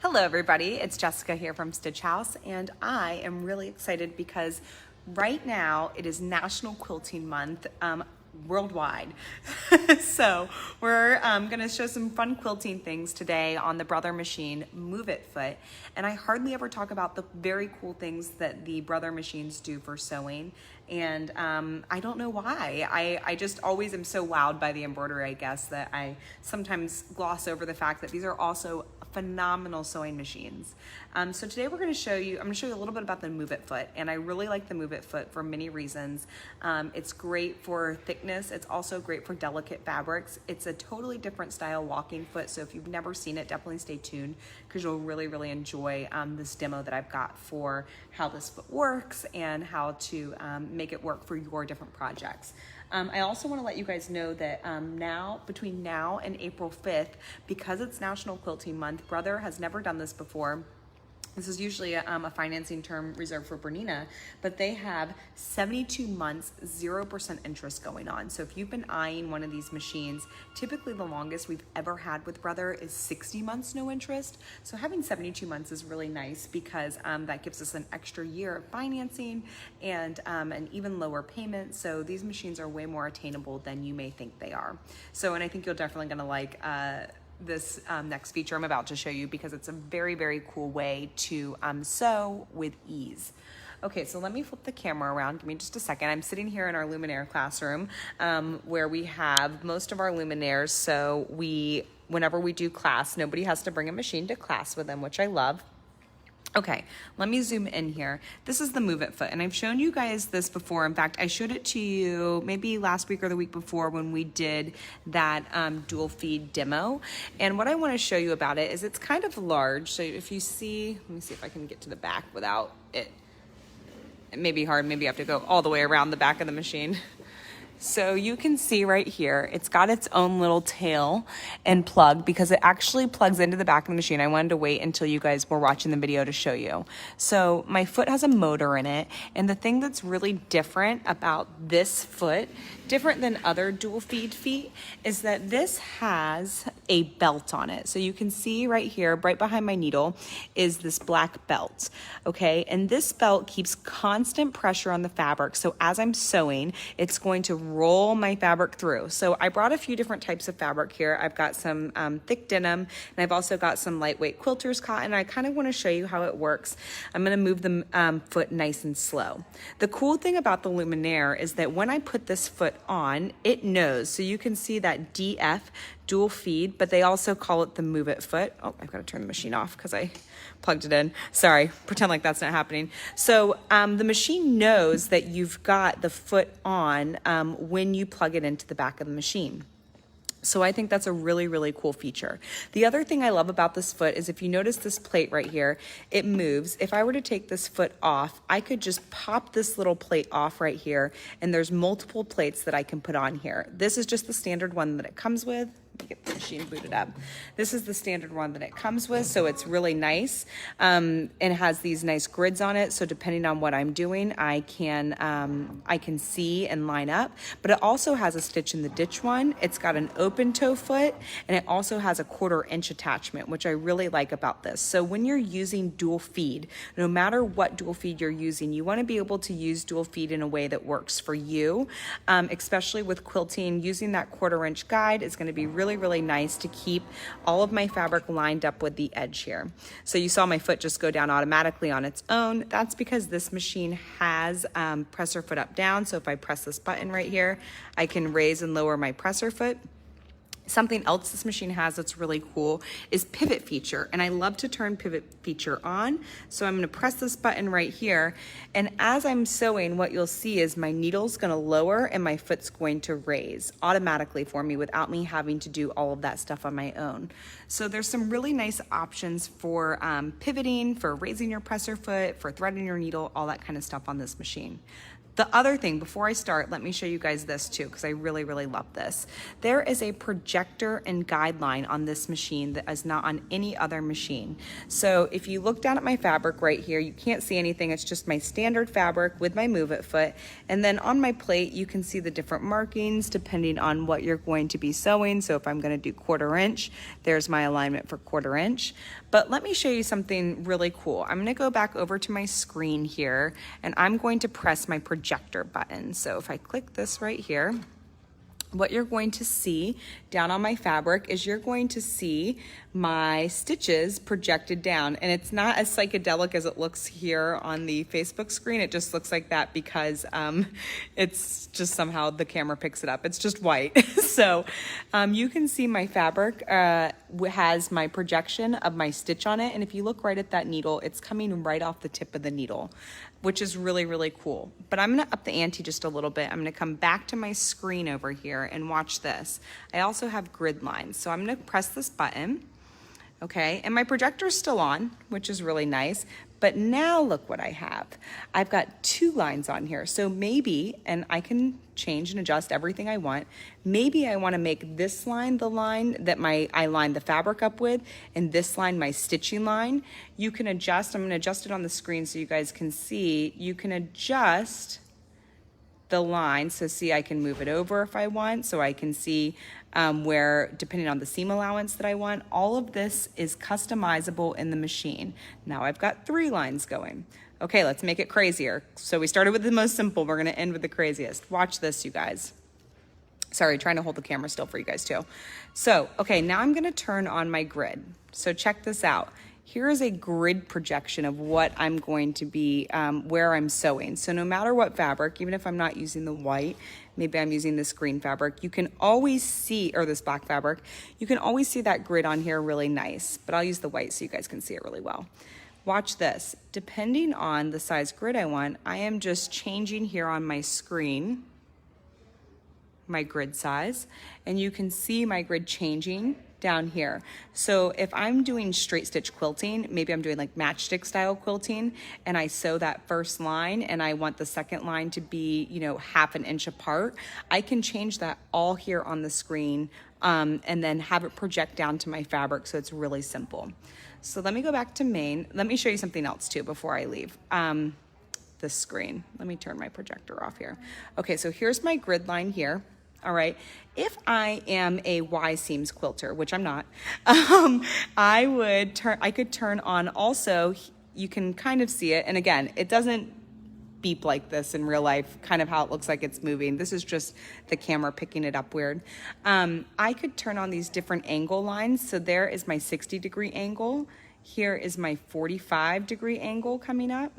Hello everybody, it's Jessica here from Stitchhouse, and I am really excited because right now it is National Quilting Month worldwide. So we're gonna show some fun quilting things today on the Brother machine MuVit foot, and I hardly ever talk about the very cool things that the Brother machines do for sewing, and I don't know why. I just always am so wowed by the embroidery, I guess, that I sometimes gloss over the fact that these are also phenomenal sewing machines. So today I'm gonna show you a little bit about the MuVit foot, and I really like the MuVit foot for many reasons. It's great for thickness. It's also great for delicate fabrics. It's a totally different style walking foot, so if you've never seen it, definitely stay tuned because you'll really enjoy this demo that I've got for how this foot works and how to make it work for your different projects. I also want to let you guys know that between now and April 5th, because it's National Quilting Month, Brother has never done this before. This is usually a financing term reserved for Bernina, but they have 72 months, 0% interest going on. So if you've been eyeing one of these machines, typically the longest we've ever had with Brother is 60 months, no interest. So having 72 months is really nice because that gives us an extra year of financing and an even lower payment. So these machines are way more attainable than you may think they are. So, and I think you're definitely gonna like this next feature I'm about to show you because it's a very cool way to sew with ease. Okay, so let me flip the camera around. Give me just a second. I'm sitting here in our Luminaire classroom where we have most of our Luminaires. So whenever we do class, nobody has to bring a machine to class with them, which I love. Okay, let me zoom in here. This is the MuVit foot, and I've shown you guys this before. In fact, I showed it to you maybe last week or the week before when we did that dual feed demo. And what I want to show you about it is it's kind of large. So if you see, let me see if I can get to the back without it. It may be hard, maybe you have to go all the way around the back of the machine. So you can see right here, it's got its own little tail and plug because it actually plugs into the back of the machine. I wanted to wait until you guys were watching the video to show you. So my foot has a motor in it, and the thing that's really different about this foot, different than other dual feed feet, is that this has a belt on it. So you can see right here, right behind my needle, is this black belt, okay? And this belt keeps constant pressure on the fabric. So as I'm sewing, it's going to roll my fabric through. So I brought a few different types of fabric here. I've got some thick denim, and I've also got some lightweight quilter's cotton. I kind of want to show you how it works. I'm going to move the foot nice and slow. The cool thing about the Luminaire is that when I put this foot on, it knows. So you can see that DF, dual feed, but they also call it the MuVit foot. Oh, I've got to turn the machine off because I plugged it in. Sorry, pretend like that's not happening. So the machine knows that you've got the foot on when you plug it into the back of the machine. So I think that's a really cool feature. The other thing I love about this foot is if you notice this plate right here, it moves. If I were to take this foot off, I could just pop this little plate off right here, and there's multiple plates that I can put on here. This is just the standard one that it comes with. Let me get the machine booted up. This is the standard one that it comes with, so it's really nice. And it has these nice grids on it, so depending on what I'm doing, I can see and line up. But it also has a stitch in the ditch one. It's got an open toe foot, and it also has a 1/4 inch attachment, which I really like about this. So when you're using dual feed, no matter what dual feed you're using, you want to be able to use dual feed in a way that works for you, especially with quilting. Using that 1/4 inch guide is going to be really nice to keep all of my fabric lined up with the edge here. So you saw my foot just go down automatically on its own. That's because this machine has presser foot up down. So if I press this button right here, I can raise and lower my presser foot. Something else this machine has that's really cool is pivot feature, and I love to turn pivot feature on. So I'm going to press this button right here, and as I'm sewing, what you'll see is my needle's going to lower and my foot's going to raise automatically for me without me having to do all of that stuff on my own. So there's some really nice options for pivoting, for raising your presser foot, for threading your needle, all that kind of stuff on this machine. The other thing, before I start, let me show you guys this too, because I really, really love this. There is a projector and guideline on this machine that is not on any other machine. So if you look down at my fabric right here, you can't see anything. It's just my standard fabric with my MuVit foot. And then on my plate, you can see the different markings depending on what you're going to be sewing. So if I'm going to do 1/4 inch, there's my alignment for 1/4 inch. But let me show you something really cool. I'm going to go back over to my screen here, and I'm going to press my projector button. So if I click this right here, what you're going to see down on my fabric is you're going to see my stitches projected down. And it's not as psychedelic as it looks here on the Facebook screen. It just looks like that because it's just somehow the camera picks it up. It's just white. So you can see my fabric has my projection of my stitch on it. And if you look right at that needle, it's coming right off the tip of the needle, which is really, really cool. But I'm gonna up the ante just a little bit. I'm gonna come back to my screen over here and watch this. I also have grid lines. So I'm gonna press this button, okay? And my projector is still on, which is really nice. But now look what I have. I've got 2 lines on here. So maybe, and I can change and adjust everything I want. Maybe I wanna make this line the line that I line the fabric up with, and this line my stitching line. You can adjust, I'm gonna adjust it on the screen so you guys can see. You can adjust the line, so see I can move it over if I want, so I can see where, depending on the seam allowance that I want. All of this is customizable in the machine. Now I've got 3 lines going. Okay, let's make it crazier. So we started with the most simple, we're gonna end with the craziest. Watch this, you guys. Sorry, trying to hold the camera still for you guys too. So, okay, now I'm gonna turn on my grid. So check this out. Here is a grid projection of what I'm going to be, where I'm sewing. So no matter what fabric, even if I'm not using the white, maybe I'm using this green fabric, you can always see, or this black fabric, you can always see that grid on here really nice, but I'll use the white so you guys can see it really well. Watch this. Depending on the size grid I want, I am just changing here on my screen, my grid size, and you can see my grid changing down here. So if I'm doing straight stitch quilting, maybe I'm doing like matchstick style quilting, and I sew that first line and I want the second line to be, you know, 1/2 inch apart, I can change that all here on the screen and then have it project down to my fabric, so it's really simple. So let me go back to main. Let me show you something else too before I leave this screen. Let me turn my projector off here. Okay, so here's my grid line here. All right, if I am a Y seams quilter, which I'm not, I could turn on also, you can kind of see it. And again, it doesn't beep like this in real life, kind of how it looks like it's moving. This is just the camera picking it up weird. I could turn on these different angle lines. So there is my 60-degree angle. Here is my 45-degree angle coming up.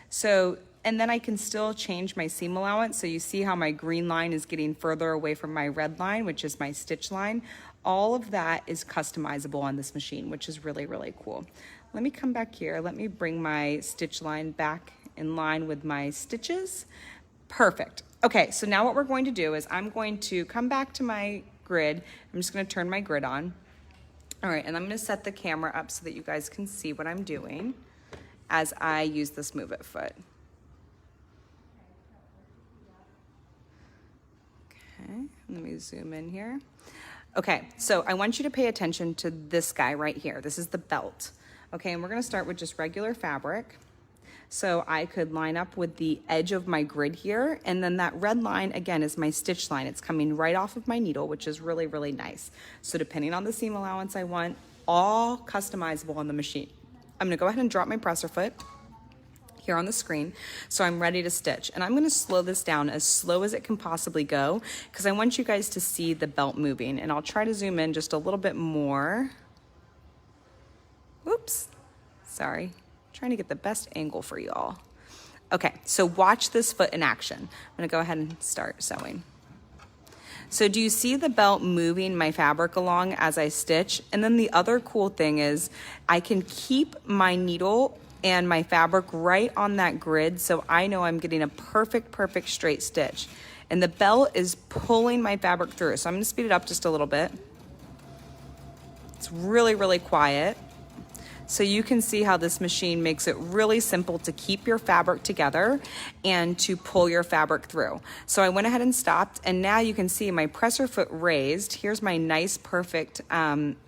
So, and then I can still change my seam allowance. So you see how my green line is getting further away from my red line, which is my stitch line. All of that is customizable on this machine, which is really, really cool. Let me come back here. Let me bring my stitch line back in line with my stitches. Perfect. Okay, so now what we're going to do is I'm going to come back to my grid. I'm just gonna turn my grid on. All right, and I'm gonna set the camera up so that you guys can see what I'm doing as I use this MuVit foot. Okay, let me zoom in here. Okay, so I want you to pay attention to this guy right here. This is the belt. Okay, and we're gonna start with just regular fabric. So I could line up with the edge of my grid here, and then that red line, again, is my stitch line. It's coming right off of my needle, which is really, really nice. So depending on the seam allowance I want, all customizable on the machine. I'm gonna go ahead and drop my presser foot here on the screen, so I'm ready to stitch. And I'm gonna slow this down as slow as it can possibly go, because I want you guys to see the belt moving, and I'll try to zoom in just a little bit more. Oops, sorry. Trying to get the best angle for you all. Okay, so watch this foot in action. I'm gonna go ahead and start sewing. So do you see the belt moving my fabric along as I stitch? And then the other cool thing is I can keep my needle and my fabric right on that grid, so I know I'm getting a perfect, perfect straight stitch. And the belt is pulling my fabric through. So I'm gonna speed it up just a little bit. It's really, really quiet. So you can see how this machine makes it really simple to keep your fabric together and to pull your fabric through. So I went ahead and stopped, and now you can see my presser foot raised. Here's my nice perfect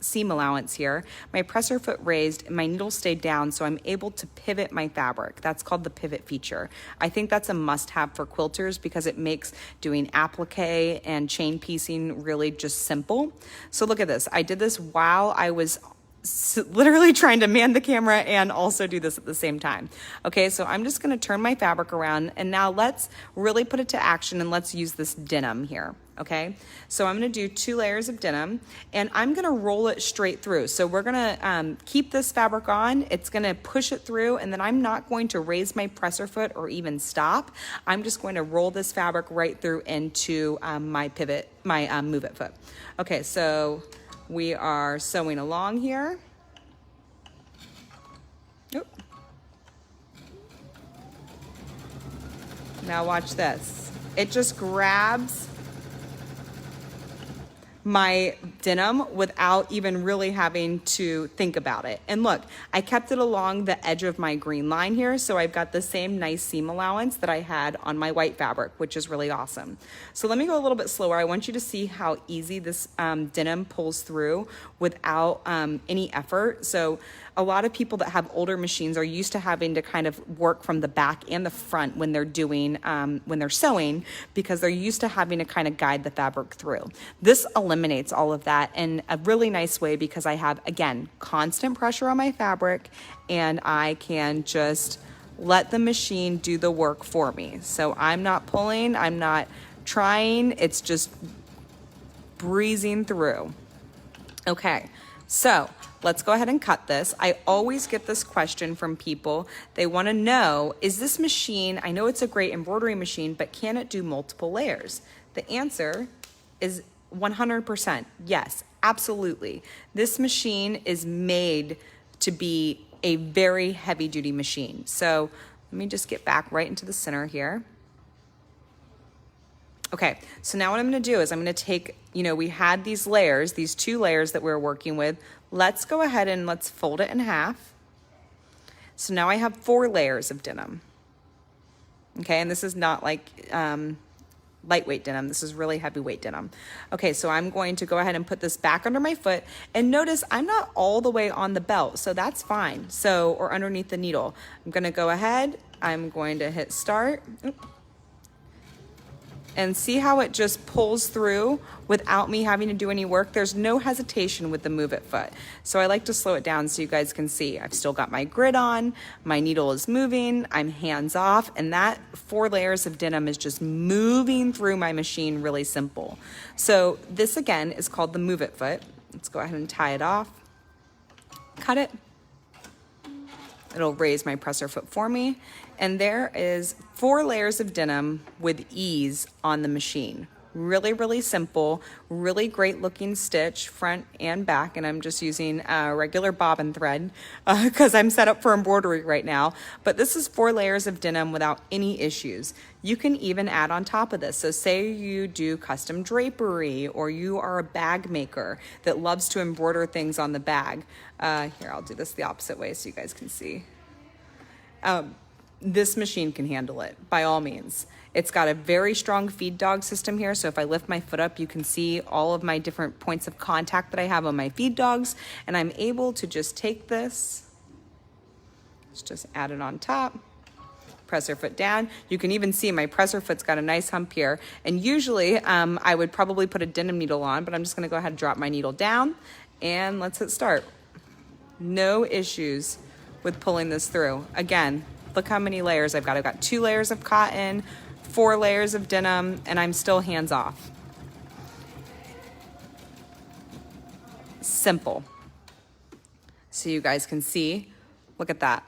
seam allowance here. My presser foot raised and my needle stayed down, so I'm able to pivot my fabric. That's called the pivot feature. I think that's a must-have for quilters because it makes doing applique and chain piecing really just simple. So look at this. I did this while I was literally trying to man the camera and also do this at the same time. Okay, so I'm just going to turn my fabric around, and now let's really put it to action, and let's use this denim here. Okay, so I'm going to do 2 layers of denim, and I'm going to roll it straight through. So we're going to keep this fabric on. It's going to push it through, and then I'm not going to raise my presser foot or even stop. I'm just going to roll this fabric right through into my pivot, my MuVit foot. Okay, so we are sewing along here. Oop. Now watch this. It just grabs my denim without even really having to think about it. And look, I kept it along the edge of my green line here, so I've got the same nice seam allowance that I had on my white fabric, which is really awesome. So let me go a little bit slower. I want you to see how easy this denim pulls through without any effort. So a lot of people that have older machines are used to having to kind of work from the back and the front when they're doing, when they're sewing, because they're used to having to kind of guide the fabric through. This eliminates all of that in a really nice way because I have, again, constant pressure on my fabric, and I can just let the machine do the work for me. So I'm not pulling, I'm not trying, it's just breezing through. Okay, so let's go ahead and cut this. I always get this question from people. They want to know, is this machine, I know it's a great embroidery machine, but can it do multiple layers? The answer is 100% yes, absolutely. This machine is made to be a very heavy duty machine. So let me just get back right into the center here. Okay, so now what I'm going to do is I'm going to take, we had these layers, these 2 layers that we were working with. Let's go ahead and let's fold it in half. So now I have 4 layers of denim. Okay, and this is not like lightweight denim. This is really heavyweight denim. Okay, so I'm going to go ahead and put this back under my foot, and notice I'm not all the way on the belt, so that's fine. So, or underneath the needle. I'm going to go ahead, I'm going to hit start. And see how it just pulls through without me having to do any work? There's no hesitation with the MuVit foot. So I like to slow it down so you guys can see. I've still got my grid on, my needle is moving, I'm hands off, and that 4 layers of denim is just moving through my machine really simple. So this again is called the MuVit foot. Let's go ahead and tie it off, cut it. It'll raise my presser foot for me. And there is 4 layers of denim with ease on the machine. Really, really simple, really great looking stitch, front and back. And I'm just using a regular bobbin thread because I'm set up for embroidery right now. But this is 4 layers of denim without any issues. You can even add on top of this. So say you do custom drapery, or you are a bag maker that loves to embroider things on the bag. Here, I'll do this the opposite way so you guys can see. This machine can handle it, by all means. It's got a very strong feed dog system here, so if I lift my foot up, you can see all of my different points of contact that I have on my feed dogs, and I'm able to just take this, let's just add it on top, presser foot down. You can even see my presser foot's got a nice hump here, and usually I would probably put a denim needle on, but I'm just gonna go ahead and drop my needle down, and let's hit start. No issues with pulling this through. Again, look how many layers I've got. I've got 2 layers of cotton, 4 layers of denim, and I'm still hands off. Simple. So you guys can see, look at that.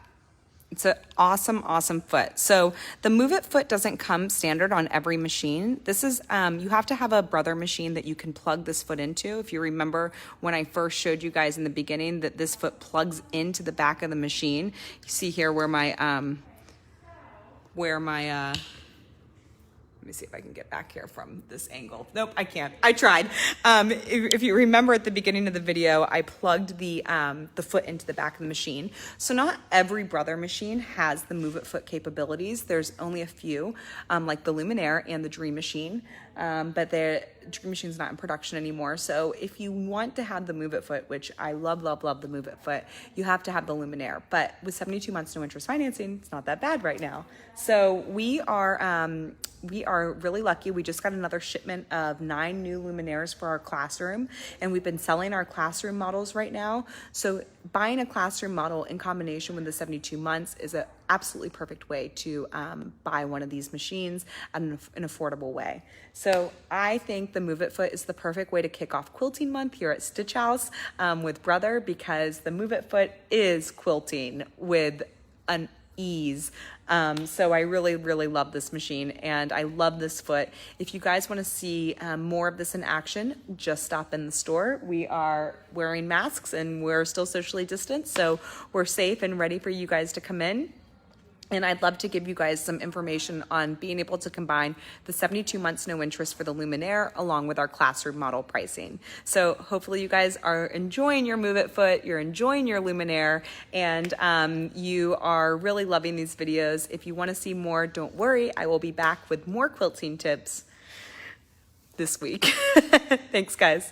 It's an awesome, awesome foot. So the MuVit foot doesn't come standard on every machine. This is, you have to have a Brother machine that you can plug this foot into. If you remember when I first showed you guys in the beginning that this foot plugs into the back of the machine. You see here where my, let me see if I can get back here from this angle. Nope, I can't. I tried. If you remember at the beginning of the video, I plugged the foot into the back of the machine. So not every Brother machine has the MuVit foot capabilities. There's only a few, like the Luminaire and the Dream machine, but the Dream machine's not in production anymore. So if you want to have the MuVit foot, which I love, love, love the MuVit foot, you have to have the Luminaire. But with 72 months no interest financing, it's not that bad right now. So we are really lucky. We just got another shipment of 9 new Luminaires for our classroom, and we've been selling our classroom models right now. So buying a classroom model in combination with the 72 months is an absolutely perfect way to buy one of these machines at an affordable way. So I think the MuVit foot is the perfect way to kick off quilting month here at Stitchhouse with Brother, because the MuVit foot is quilting with an ease. So I really, really love this machine, and I love this foot. If you guys want to see more of this in action, just stop in the store. We are wearing masks and we're still socially distanced, so we're safe and ready for you guys to come in. And I'd love to give you guys some information on being able to combine the 72 months no interest for the Luminaire along with our classroom model pricing. So hopefully you guys are enjoying your MuVit foot, you're enjoying your Luminaire, and you are really loving these videos. If you want to see more, don't worry, I will be back with more quilting tips this week. Thanks, guys.